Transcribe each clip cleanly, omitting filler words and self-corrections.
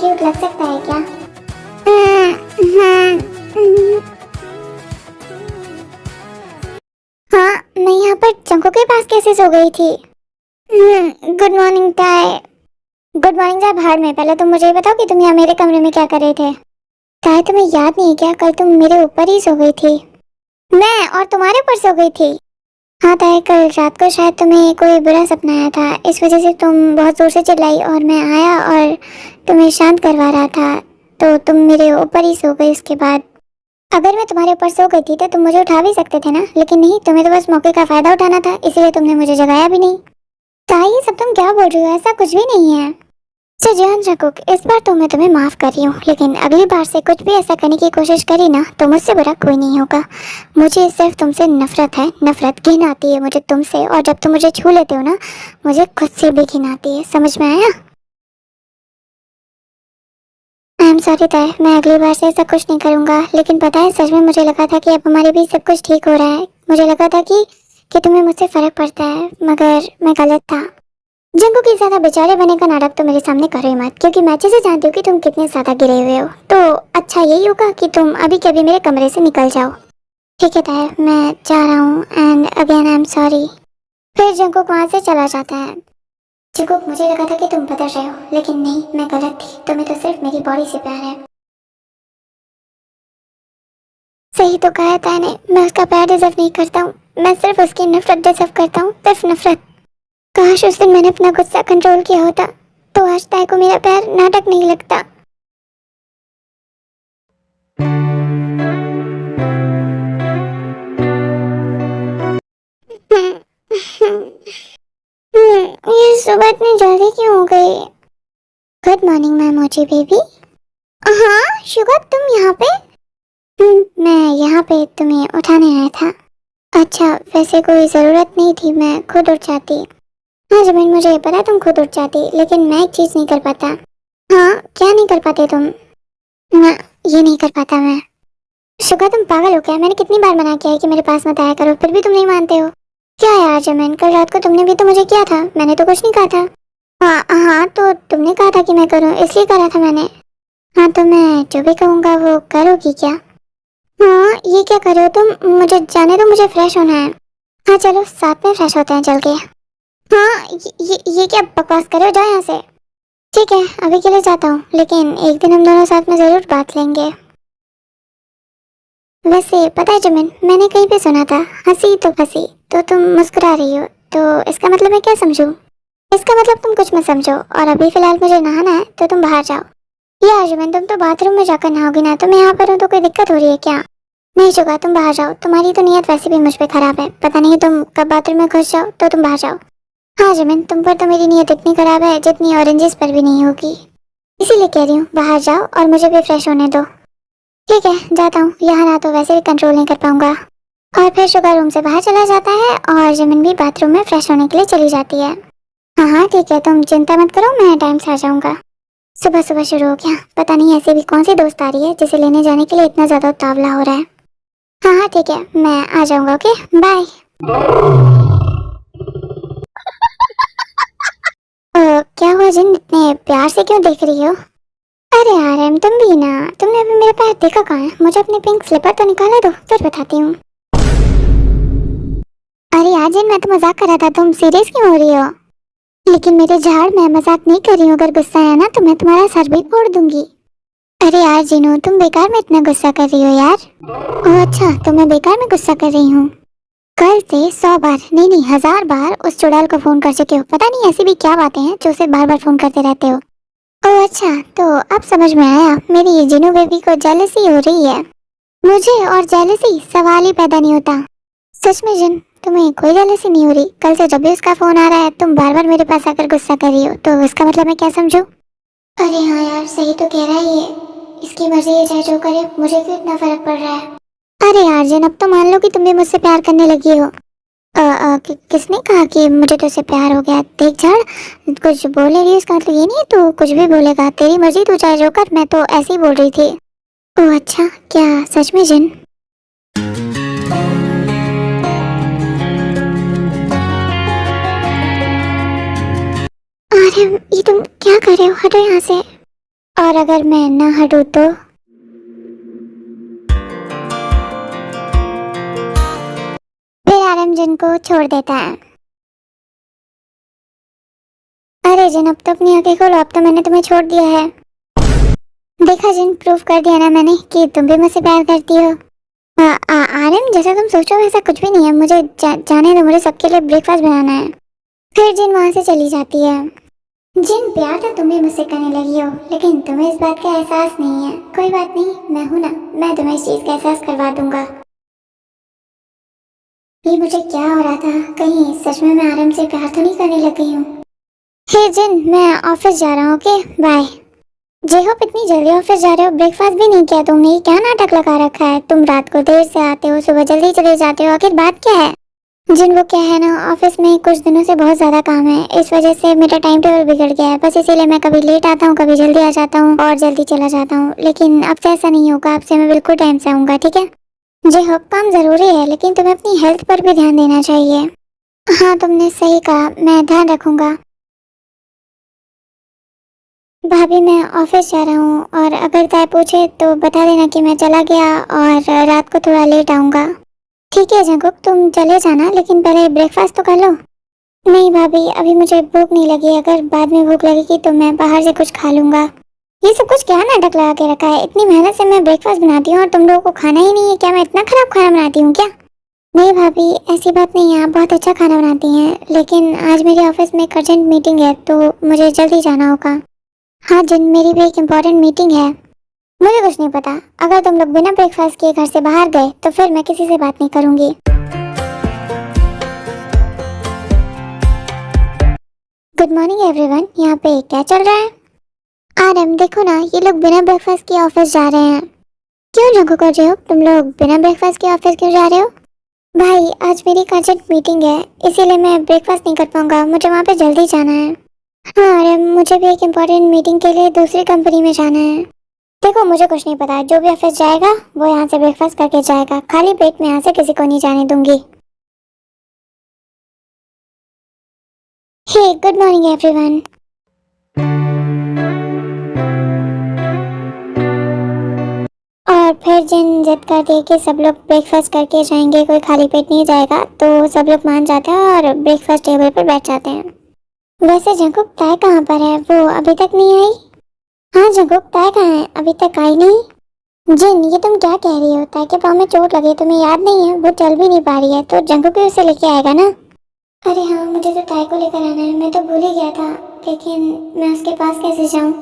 Cute लग सकता है क्या? हाँ, हाँ, मैं यहाँ पर जंको के पास कैसे सो गई थी? Good morning tie. Good morning tie भाड़ में। पहले तुम मुझे ये बताओ कि तुम यहाँ मेरे कमरे में क्या कर रहे थे? टाई, तुम्हें याद नहीं है क्या कल तुम मेरे ऊपर ही सो गई थी? मैं और तुम्हारे ऊपर सो गई थी? हाँ ताई, कल रात को शायद तुम्हें कोई बुरा सपना आया था, इस वजह से तुम बहुत जोर से चिल्लाई और मैं आया और तुम्हें शांत करवा रहा था, तो तुम मेरे ऊपर ही सो गई। उसके बाद अगर मैं तुम्हारे ऊपर सो गई थी तो तुम मुझे उठा भी सकते थे ना, लेकिन नहीं, तुम्हें तो बस मौके का फायदा उठाना था, इसीलिए तुमने मुझे जगाया भी नहीं। ताई, ये सब तुम क्या बोल रही हो? ऐसा कुछ भी नहीं है। अच्छा जान जंकुक, इस बार तो मैं तुम्हें माफ कर रही हूँ, लेकिन अगली बार से कुछ भी ऐसा करने की कोशिश करी ना तो मुझसे बुरा कोई नहीं होगा। मुझे सिर्फ तुमसे नफरत है, नफरत, घिन आती है मुझे तुमसे, और जब तुम मुझे छू लेते हो ना मुझे खुद से भी घिन आती है। समझ में आया? आई एम सॉरी ताई, मैं अगली बार से ऐसा कुछ नहीं करूँगा, लेकिन पता है सच में मुझे लगा था कि अब हमारे बीच सब कुछ ठीक हो रहा है। मुझे लगा था कि तुम्हें मुझसे फर्क पड़ता है, मगर मैं गलत था। जंगू की ज्यादा बेचारे बने का नाटक तो मेरे सामने करो ही मत, क्योंकि मैं अच्छे से जानती हूँ कि तुम कितने ज्यादा गिरे हुए हो। तो अच्छा यही होगा कि तुम अभी के अभी मेरे कमरे से निकल जाओ। ठीक है ताया, मैं जा रहा हूँ, and again I am sorry. फिर जंकुक वहाँ से चला जाता है। जंकुक, मुझे लगा था कि तुम बदल रहे हो, लेकिन नहीं, मैं गलत थी। तुम्हें तो सिर्फ मेरी बॉडी से प्यार है। सही तो कहा है ताया ने, मैं उसका प्यार डिजर्व नहीं करता हूँ, मैं सिर्फ उसकी नफरत डिजर्व करता हूँ, सिर्फ नफरत। काश उस दिन मैंने अपना गुस्सा कंट्रोल किया होता तो आज ताई को मेरा प्यार नाटक नहीं लगता। ये सुबह इतनी जल्दी क्यों हो गई? गुड मॉर्निंग माय मोची बेबी। हाँ शुगर, तुम यहाँ पे? मैं यहाँ पे तुम्हें उठाने आया था। अच्छा, वैसे कोई ज़रूरत नहीं थी, मैं खुद उठ जाती। हाँ जमीन, मुझे पता तुम खुद उठ जाती, लेकिन मैं एक चीज़ नहीं कर पाता। हाँ, क्या नहीं कर पाते तुम? ना, ये नहीं कर पाता मैं। शुगर, तुम पागल हो क्या? मैंने कितनी बार मना किया है कि मेरे पास मत आया करो, फिर भी तुम नहीं मानते हो। क्या यार जमीन, कल रात को तुमने भी तो मुझे किया था, मैंने तो कुछ नहीं कहा था। हाँ हाँ, तो तुमने कहा था कि मैं करूँ, इसलिए करा था मैंने। हाँ तो मैं जो भी कहूँगा वो करोगी क्या? हाँ, ये क्या कर रहे हो तुम? मुझे जाने दो, मुझे फ्रेश होना है। हाँ चलो साथ में फ्रेश होते हैं चल के। हाँ, ये क्या बकवास कर रहे हो? जाओ यहाँ से। ठीक है, अभी के लिए जाता हूँ, लेकिन एक दिन हम दोनों साथ में ज़रूर बात लेंगे। वैसे पता है जमीन, मैंने कहीं पे सुना था, हंसी तो तुम मुस्कुरा रही हो, तो इसका मतलब मैं क्या समझूं? इसका मतलब तुम कुछ मत समझो, और अभी फिलहाल मुझे नहाना है तो तुम बाहर जाओ। यार जमीन, तुम तो बाथरूम में जाकर नहाओगी ना, तो मैं यहाँ पर हूँ तो कोई दिक्कत हो रही है क्या? नहीं शुगा, तुम बाहर जाओ, तुम्हारी तो नीयत वैसे भी मुझ पे खराब है, पता नहीं तुम कब बाथरूम में घुस जाओ, तो तुम बाहर जाओ। हाँ जमीन, तुम पर तो मेरी नीयत इतनी खराब है जितनी ऑरेंजेस पर भी नहीं होगी, इसीलिए कह रही हूँ बाहर जाओ और मुझे भी फ्रेश होने दो। ठीक है, जाता हूँ, यहाँ ना तो वैसे भी कंट्रोल नहीं कर पाऊंगा। और फिर शुगर रूम से बाहर चला जाता है और जमीन भी बाथरूम में फ्रेश होने के लिए चली जाती है। हाँ हाँ ठीक है, तुम चिंता मत करो, मैं टाइम से आ जाऊंगा। सुबह सुबह शुरू हो गया, पता नहीं ऐसी भी कौन सी दोस्त आ रही है जिसे लेने जाने के लिए इतना ज्यादा उतावला हो रहा है। हाँ हाँ ठीक है, मैं आ जाऊंगा, ओके बाय। क्या हुआ जिन, इतने प्यार से क्यों देख रही हो? अरे यार एम, तुम भी ना, तुमने अभी मेरा पैर देखा कहाँ है? मुझे अपने पिंक स्लीपर तो निकाला दो, फिर बताती हूँ। अरे यार जिन, मैं तो मजाक कर रहा था, तुम सीरियस क्यों हो रही हो? लेकिन मेरे झाड़, मैं मजाक नहीं कर रही हूँ, अगर गुस्सा है ना तो मैं तुम्हारा सर भी फोड़ दूंगी। अरे यार जिनू, तुम बेकार में इतना गुस्सा कर रही हो यार। ओह अच्छा, तो मैं बेकार में गुस्सा कर रही हूँ? कल से 100 बार नहीं 1000 बार उस चुड़ैल को फोन कर चुके हो, पता नहीं ऐसी भी क्या बातें हैं जो उसे बार बार फोन करते रहते हो। ओह अच्छा, तो अब समझ में आया, मेरी ये जिनू बेबी को जेलसी हो रही है। मुझे और जेलसी सवाल ही पैदा नहीं होता। सच में जिन, तुम्हें कोई जेलसी नहीं हो रही? कल से जब भी उसका फोन आ रहा है तुम बार बार मेरे पास आकर गुस्सा कर रही हो, तो इसका मतलब मैं क्या समझूं? अरे हाँ यार, सही तो कह रहा है ये, इसकी मर्जी है, चाहे जो करे, मुझे क्यों इतना फर्क पड़ रहा है? अरे यार जिन, अब तो मान लो कि तुम भी मुझसे प्यार करने लगी हो। किसने कहा कि मुझे तुझसे प्यार हो गया? देख झाड़, कुछ बोले रही, इसका मतलब ये नहीं है तू कुछ भी बोलेगा, तेरी मर्जी, तू चाहे जो कर, मैं तो ऐसे ही बोल रही थी। ओह अच्छा, क्या सच में जिन? अरे ये तुम क्या कर रहे हो? हटो यहाँ से। और अगर मैं ना हटूं तो? फिर आरम जिन को छोड़ देता है। अरे जिन, अब तो अपनी आंखें खोलो, अब तो मैंने तुम्हें छोड़ दिया है। देखा जिन, प्रूव कर दिया ना मैंने कि तुम भी मुझसे प्यार करती हो। आर्यन, जैसा तुम सोचो वैसा कुछ भी नहीं है। मुझे जाने दो, मुझे सबके लिए ब्रेकफास्ट बनाना है। फिर जिन वहां से चली जाती है। जिन, प्यार तो तुम भी मुझसे करने लगी हो, लेकिन तुम्हें इस बात का एहसास नहीं है। कोई बात नहीं, मैं हूं ना, मैं तुम्हें इस चीज का एहसास करवा दूंगा। ये मुझे क्या हो रहा था, कहीं सच में मैं आर्यन से प्यार तो नहीं करने लग गई हूँ। हे जिन, मैं ऑफिस जा रहा हूँ, ओके बाय। जे होप, इतनी जल्दी ऑफिस जा रहे हो, ब्रेकफास्ट भी नहीं किया तुमने, ये क्या नाटक लगा रखा है? तुम रात को देर से आते हो, सुबह जल्दी चले जाते हो, आखिर बात क्या है? जिन, वो क्या है ना, ऑफिस में कुछ दिनों से बहुत ज्यादा काम है, इस वजह से मेरा टाइम टेबल बिगड़ गया है। बस इसीलिए मैं कभी लेट आता हूँ, कभी जल्दी आ जाता हूँ और जल्दी चला जाता हूँ। लेकिन अब से ऐसा नहीं होगा, अब से मैं बिल्कुल टाइम से आऊंगा, ठीक है? जे होप, काम जरूरी है, लेकिन तुम्हें अपनी हेल्थ पर भी ध्यान देना चाहिए। हाँ, तुमने सही कहा, मैं ध्यान रखूंगा। भाभी, मैं ऑफिस जा रहा हूँ, और अगर ताई पूछे तो बता देना कि मैं चला गया और रात को थोड़ा लेट आऊँगा। ठीक है जंकुक, तुम चले जाना, लेकिन पहले ब्रेकफास्ट तो कर लो। नहीं भाभी, अभी मुझे भूख नहीं लगी, अगर बाद में भूख लगेगी तो मैं बाहर से कुछ खा लूँगा। ये सब कुछ क्या नाटक लगा के रखा है? इतनी मेहनत से मैं ब्रेकफास्ट बनाती हूँ और तुम लोगों को खाना ही नहीं है क्या? मैं इतना खराब खाना बनाती हूँ क्या? नहीं भाभी, ऐसी बात नहीं है, आप बहुत अच्छा खाना बनाती हैं, लेकिन आज मेरे ऑफिस में एक अर्जेंट मीटिंग है तो मुझे जल्दी जाना होगा। हाँ जिन, मेरी भी एक इम्पोर्टेंट मीटिंग है। मुझे कुछ नहीं पता, अगर तुम लोग बिना ब्रेकफास्ट किए घर से बाहर गए तो फिर मैं किसी से बात नहीं करूंगी। गुड मॉर्निंग एवरीवन, यहाँ पे क्या चल रहा है? आरम, देखो ना, ये लोग बिना ब्रेकफास्ट के ऑफिस जा रहे हैं। क्यों जंकुक और जेहोप, तुम लोग बिना ब्रेकफास्ट के ऑफिस क्यों जा रहे हो? भाई, आज मेरी एक अर्जेंट मीटिंग है, इसीलिए मैं ब्रेकफास्ट नहीं कर पाऊंगा, मुझे वहाँ पे जल्दी जाना है। हाँ आरम, मुझे भी एक इम्पोर्टेंट मीटिंग के लिए दूसरी कंपनी में जाना है। देखो, मुझे कुछ नहीं पता, जो भी ऑफिस जाएगा वो यहाँ से ब्रेकफास्ट करके जाएगा, खाली पेट में यहाँ से किसी को नहीं जाने दूंगी। हे गुड मॉर्निंग एवरीवन। और फिर जिन जिद कर दी कि सब लोग ब्रेकफास्ट करके जाएंगे, कोई खाली पेट नहीं जाएगा, तो सब लोग मान जाते हैं और ब्रेकफास्ट टेबल पर बैठ जाते हैं। वैसे जंकुक, ताई कहाँ पर है? वो अभी तक नहीं आई? हाँ जंकुक, ताई कहाँ है? अभी तक आई नहीं। जिन, ये तुम क्या कह रही हो? ताई के पाँव में चोट लगी, तुम्हें याद नहीं है? वो चल भी नहीं पा रही है, तो जंकुक ही उसे लेके आएगा ना। अरे हाँ, मुझे तो ताई को लेकर आना है, मैं तो भूल ही गया था, लेकिन मैं उसके पास कैसे जाऊँ?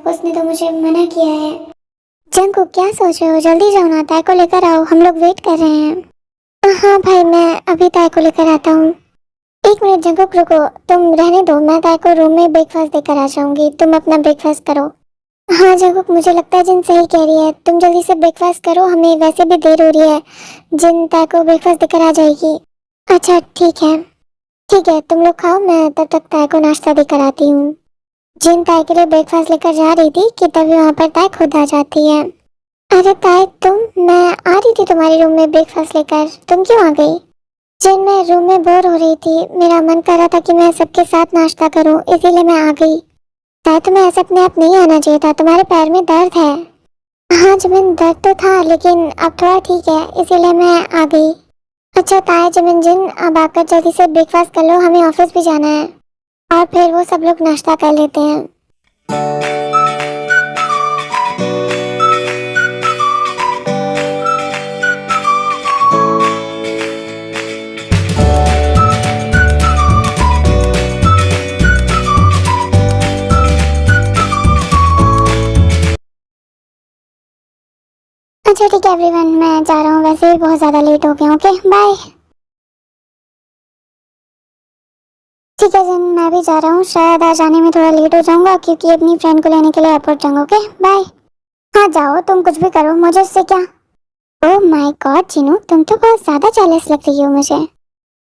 उसने तो मुझे मना किया है। जंकुक, क्या सोच रहे हो? जल्दी जाओ ना, ताई को लेकर आओ, हम लोग वेट कर रहे हैं। हाँ भाई, मैं अभी ताई को लेकर आता हूँ। एक मिनट जंकुक, रुको, तुम रहने दो, मैं ताई को रूम में ब्रेकफास्ट देकर आ जाऊंगी, तुम अपना ब्रेकफास्ट करो। हाँ जंकुक, मुझे लगता है जिन सही कह रही है, तुम जल्दी से ब्रेकफास्ट करो, हमें वैसे भी देर हो रही है। जिन ताई को ब्रेकफास्ट देकर आ जाएगी। अच्छा ठीक है। ठीक है, तुम लोग खाओ, मैं तब तक ताई को नाश्ता देकर आती हूँ। जिन ताई के लिए ब्रेकफास्ट लेकर जा रही थी कि तभी वहाँ पर ताई खुद आ जाती है। अरे ताई, तुम? मैं आ रही थी तुम्हारे रूम में ब्रेकफास्ट लेकर, तुम क्यों आ गई? जिन, मैं रूम में बोर हो रही थी, मेरा मन कर रहा था कि मैं सबके साथ नाश्ता करूं, इसीलिए मैं आ गई। ताई, तुम्हें ऐसे अपने आप नहीं आना चाहिए था, तुम्हारे पैर में दर्द है। हाँ जमीन, दर्द तो था, लेकिन अब थोड़ा ठीक है, इसीलिए मैं आ गई। अच्छा ताई, जमीन जिन, अब आकर जल्दी से ब्रेकफास्ट कर लो, हमें ऑफिस भी जाना है। और फिर वो सब लोग नाश्ता कर लेते हैं। अच्छा ठीक है एवरीवन, मैं जा रहा हूँ, वैसे भी बहुत ज़्यादा लेट हो गया, ओके बाय। ठीक है जिन, मैं भी जा रहा हूँ, शायद आज आने में थोड़ा लेट हो जाऊंगा क्योंकि अपनी फ्रेंड को लेने के लिए एयरपोर्ट जाऊंगा, ओके बाय। हाँ जाओ, तुम कुछ भी करो, मुझे उससे क्या। ओह माय गॉड चिनू, तुम तो बहुत ज़्यादा जेलस लग रही हो मुझे।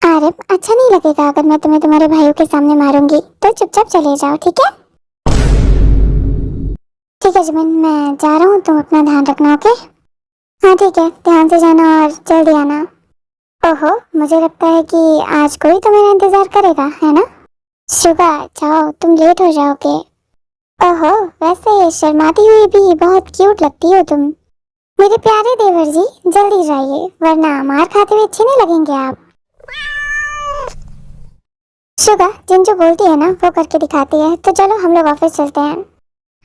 अरे अच्छा नहीं लगेगा अगर मैं तुम्हें तुम्हारे भाइयों के सामने मारूंगी, तो चुपचाप चले जाओ, ठीक है? ठीक है जिमिन, मैं जा रहा हूँ, तुम अपना ध्यान रखना, ओके? हाँ ठीक है, ध्यान से जाना और जल्दी आना। ओहो, मुझे लगता है कि आज कोई तो मेरा इंतजार करेगा, है ना? शुगा, जाओ, तुम लेट हो जाओगे। ओहो, वैसे शर्माती हुई भी बहुत क्यूट लगती हो तुम। मेरे प्यारे देवर जी, जल्दी जाइए वरना मार खाते हुए अच्छे नहीं लगेंगे आप। शुगा जिन जो बोलती है ना वो करके दिखाती है, तो चलो हम लोग ऑफिस चलते हैं।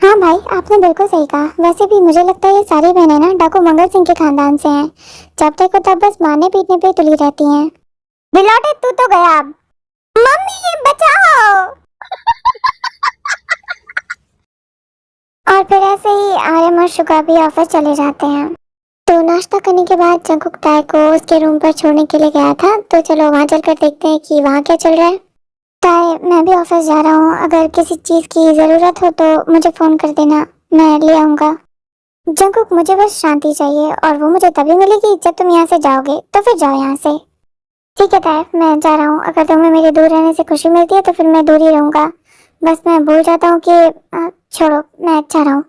हाँ भाई, आपने बिल्कुल सही कहा। वैसे भी मुझे लगता है ये सारी बहनें ना डाकू मंगल सिंह के खानदान से हैं। जब तक को तब बस मारने पीटने पे तुली रहती हैं। बिलौटे तू तो गया अब। मम्मी बचाओ। और फिर ऐसे ही आर्यन और शुगा भी ऑफिस चले जाते हैं। तो नाश्ता करने के बाद जंकुक ताई को उसके रूम पर छोड़ने के लिए गया था, तो चलो वहां चलकर देखते हैं कि वहां क्या चल रहा है। ताई, मैं भी ऑफिस जा रहा हूँ, अगर किसी चीज की जरूरत हो तो मुझे फोन कर देना, मैं ले आऊंगा। जंकुक, मुझे बस शांति चाहिए और वो मुझे तभी मिलेगी जब तुम यहाँ से जाओगे, तो फिर जाओ यहाँ से। ठीक है ताई, मैं जा रहा हूँ। अगर तुम्हें मेरे दूर रहने से खुशी मिलती है तो फिर मैं दूर ही रहूंगा। बस मैं भूल जाता हूँ कि छोड़ो, मैं अच्छा रहा हूँ।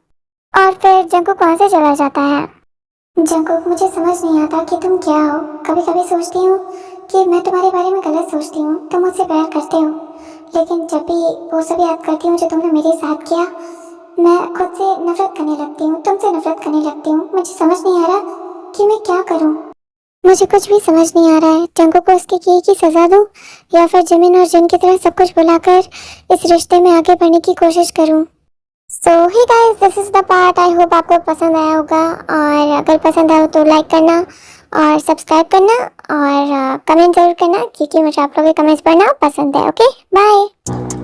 और फिर जंकुक वहां से चला जाता है। जंकुक, मुझे समझ नहीं आता कि तुम क्या हो। कभी कभी सोचती हूँ कि मैं तुम्हारे बारे में गलत सोचती हूँ, तुम मुझसे प्यार करते हो, लेकिन जब भी वो सब याद करती हूँ जो तुमने मेरे साथ किया, मैं खुद से नफरत करने लगती हूँ, तुमसे नफरत करने लगती हूँ। मुझे समझ नहीं आ रहा कि मैं क्या करूँ। मुझे कुछ भी समझ नहीं आ रहा है। जंकुक को उसके किए की सजा दूँ या फिर जमीन और जिन की तरह सब कुछ भुलाकर इस रिश्ते में आगे बढ़ने की कोशिश करूँ। So hi guys, this is the part. I hope आपको पसंद आया होगा, और अगर पसंद आया हो तो लाइक करना और सब्सक्राइब करना और कमेंट जरूर करना, क्योंकि मुझे आप लोगों के कमेंट्स पढ़ना पसंद है। Okay, bye.